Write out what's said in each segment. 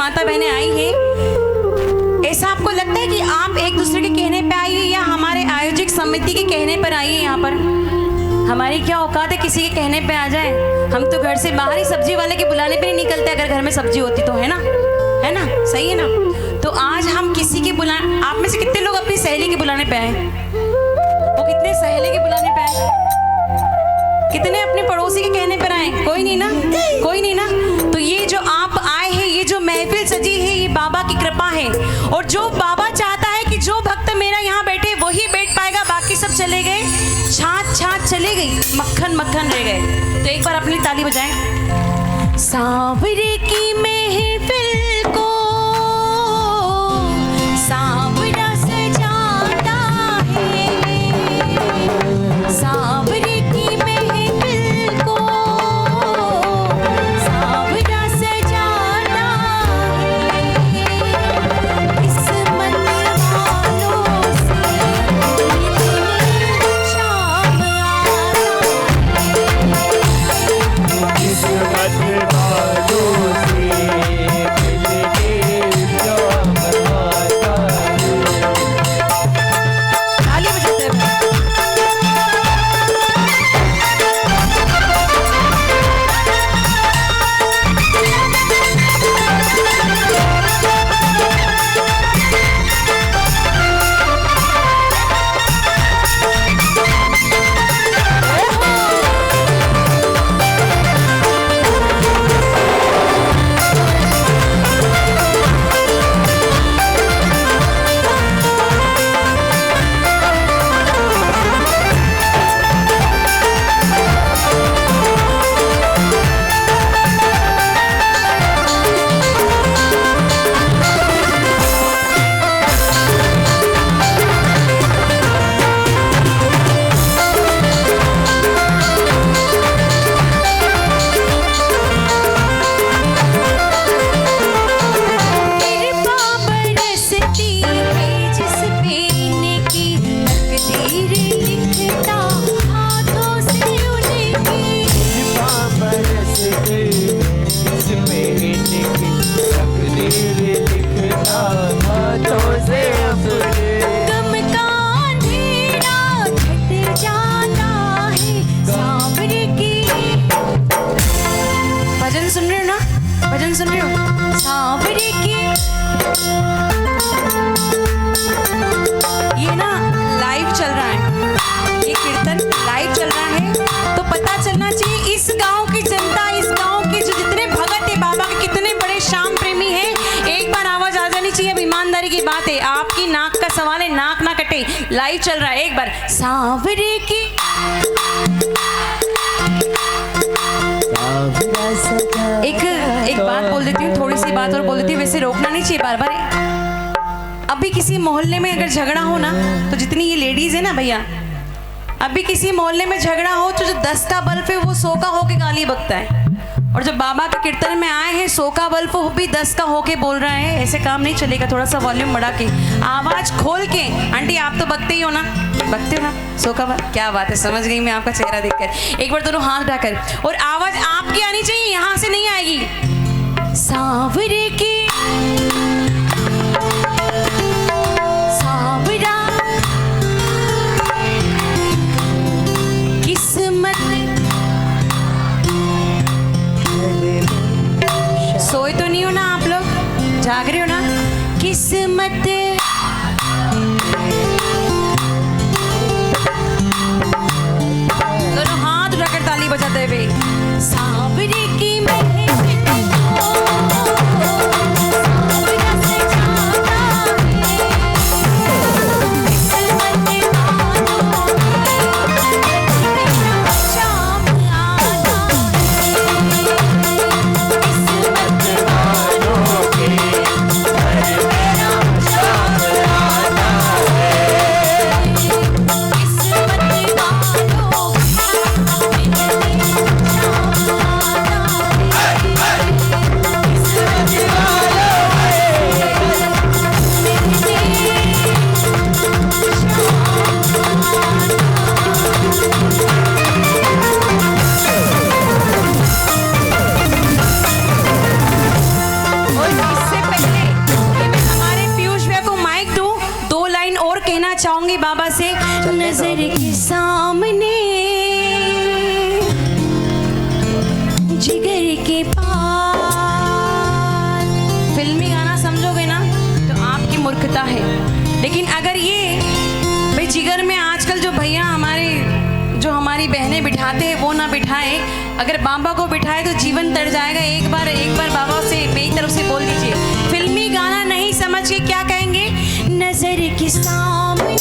माता बहनें आई हैं, ऐसा आपको लगता है कि आप एक दूसरे के कहने पे आई है या हमारे आयोजक समिति के कहने पर आई है? यहाँ पर हमारी क्या औकात है किसी के कहने पे आ जाए? हम तो घर से बाहर ही सब्जी वाले के बुलाने पे नहीं निकलते, अगर घर में सब्जी होती तो, है ना? है ना? सही है ना? तो आज हम किसी के आप में से कितने लोग अपनी सहेली के बुलाने पे आए? वो कितने सहेली के बुलाने पे आए? कितने अपने पड़ोसी के कहने पर आए? कोई नहीं ना? कोई नहीं ना? तो ये जो आप आए हैं, ये जो महफिल सजी है, ये बाबा की कृपा है। और जो बाबा चाहता है कि जो भक्त मेरा यहाँ बैठे वही बैठ पाएगा, बाकी सब चले गए, छाछ छाछ चले गई, मक्खन मक्खन रह गए। तो एक बार अपनी ताली बजाएं। सांवरे की महफिल को सांवरा सजाता है, सांवरे की महफिल को सांवरा सजाता है। किस्मत वालों से शाम किस्मत वालों से मिलके शाम आता है। ताली बजाते हैं। भजन सुन रहे हो ना? भजन सुन रहे हो? सांवरे की ये ना लाइव चल रहा है, ये कीर्तन लाइव चल रहा है। तो पता चलना चाहिए इस गांव की जनता, इस गांव के जो जितने भगत है बाबा के, कितने बड़े श्याम प्रेमी हैं। एक बार आवाज आ जानी चाहिए। अब ईमानदारी की बात है, आपकी नाक का सवाल है, नाक ना कटे। लाइव चल रहा है, एक बार सांवरे की एक बात बोल देती हूँ, थोड़ी सी बात और बोल देती हूँ, वैसे रोकना नहीं चाहिए बार बार। अभी किसी मोहल्ले में अगर झगड़ा हो ना, तो जितनी ये लेडीज है ना भैया, अभी किसी मोहल्ले में झगड़ा हो तो जो 10 का बल्ब है वो 100 का होके गाली बकता है, और जब बाबा के कीर्तन में आए हैं 100 का बल्ब वो भी 10 का होके बोल रहा है। ऐसे काम नहीं चलेगा, थोड़ा सा वॉल्यूम बढ़ा के, आवाज खोल के। आंटी आप तो बकते ही हो ना? बकते हो ना? 100 का बल्ब, क्या बात है, समझ गई मैं आपका चेहरा देखकर। एक बार दोनों हाथ उठाकर, और आवाज आपकी आनी चाहिए, यहाँ से नहीं आएगी। सांवरे की सांवरा किस्मत। सोए तो नहीं हो ना आप लोग? जाग रहे हो ना? किस्मत दोनों हाथ उठाकर ताली बजाते हुए। सांवरे की महफिल को सांवरा चाहूंगी बाबा से, नजर के सामने जिगर के पार। फिल्मी गाना समझोगे ना तो आपकी मूर्खता है, लेकिन अगर ये भाई जिगर में आजकल जो भैया जो हमारी बहनें बिठाते हैं वो ना बिठाए, अगर बाबा को बिठाए तो जीवन तर जाएगा। एक बार बाबा से मेरी तरफ से बोल दीजिए, फिल्मी गाना नहीं समझ के क्या कहेंगे, नजर के सामने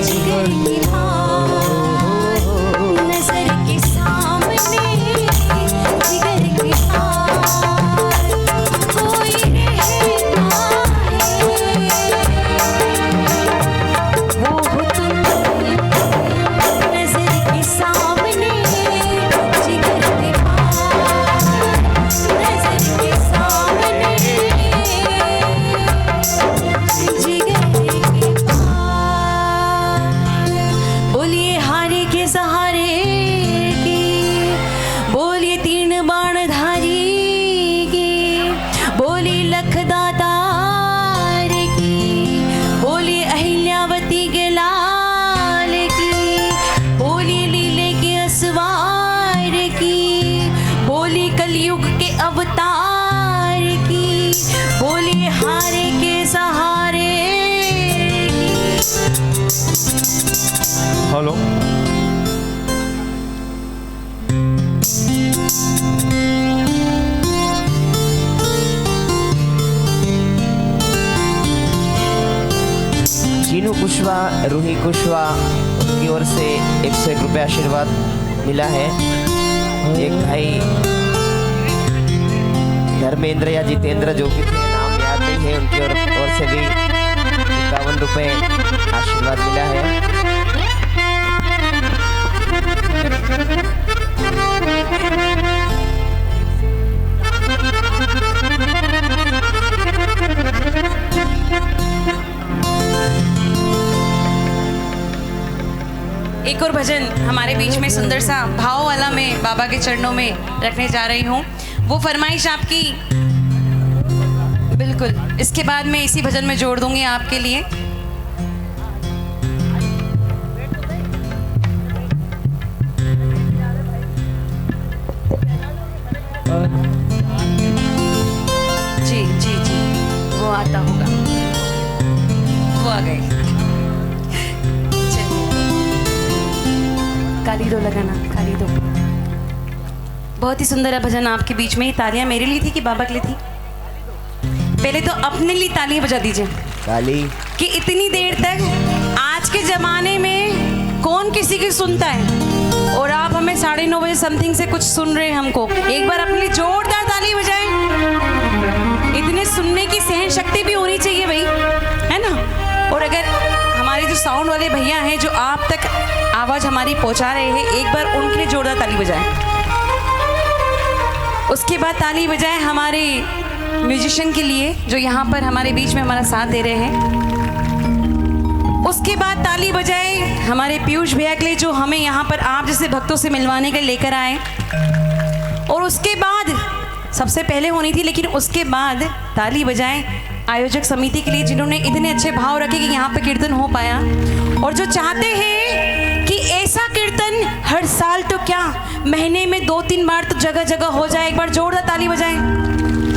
जिगर के पार, नजर के सामने जिगर के पार कोई रहता है, वो हो तुम, नजर के सामने जिगर के पार, नजर के सामने जिगर के पार। बोलिए हारे के सहारे की, बोलिए तीन बाण धारी की, बोलिए लखदातार की, बोलिए अहिल्यावती के लाल की, बोलिए लीले के असवार की, बोलिए कलयुग के अवतार की, बोलिए हारे के सहारे की। हेलो चीनू कुशवाहा, रूही कुशवाहा की ओर से 101 रुपये आशीर्वाद मिला है। एक भाई धर्मेंद्र या जितेंद्र जो भी थे, नाम याद नहीं है, उनकी ओर से भी 51 रुपये आशीर्वाद मिला है। एक और भजन हमारे बीच में सुंदर सा भाव वाला मैं बाबा के चरणों में रखने जा रही हूँ, वो फरमाइश आपकी बिल्कुल इसके बाद मैं इसी भजन में जोड़ दूंगी आपके लिए। जी जी जी वो आता होगा, वो आ गए। काली दो लगाना, काली दो। बहुत ही सुंदर है भजन आपके बीच में। तालियां मेरे लिए थी कि बाबा के लिए थी? पहले तो अपने लिए तालियां बजा दीजिए काली कि इतनी देर तक आज के ज़माने में कौन किसी की सुनता है, और आप हमें 9:30 बजे समथिंग से कुछ सुन रहे हैं हमको। एक बार अपने लिए जोरदार ताली बजाएं। इतने सुनने की सहन शक्ति भी होनी चाहिए भाई, है ना। और अगर हमारे जो साउंड वाले भैया हैं जो आप तक आवाज़ हमारी पहुंचा रहे हैं, एक बार उनके लिए जोरदार ताली बजाएं। उसके बाद ताली बजाएं हमारे म्यूजिशियन के लिए जो यहाँ पर हमारे बीच में हमारा साथ दे रहे हैं। उसके बाद ताली बजाए हमारे पीयूष भैया के लिए जो हमें यहाँ पर आप जैसे भक्तों से मिलवाने के लेकर आए। और उसके बाद सबसे पहले होनी थी, लेकिन उसके बाद ताली बजाएं आयोजक समिति के लिए जिन्होंने इतने अच्छे भाव रखे कि यहाँ पे कीर्तन हो पाया, और जो चाहते हैं कि ऐसा कीर्तन हर साल तो क्या महीने में 2-3 बार तो जगह जगह हो जाए। एक बार जोरदार ताली बजाएं।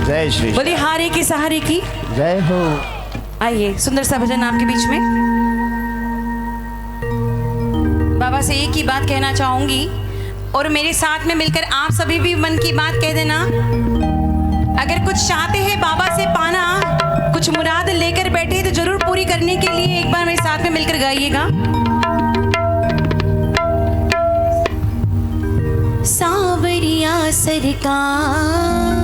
जय श्री बोलिए हारे के सहारे की जय हो। आइए सुंदर सा भजन आपके बीच में। बाबा से एक ही बात कहना चाहूंगी, और मेरे साथ में मिलकर आप सभी भी मन की बात कह देना। अगर कुछ चाहते हैं बाबा से पाना, कुछ मुराद लेकर बैठे तो जरूर पूरी करने के लिए एक बार मेरे साथ में मिलकर गाइएगा। सावरिया सरकार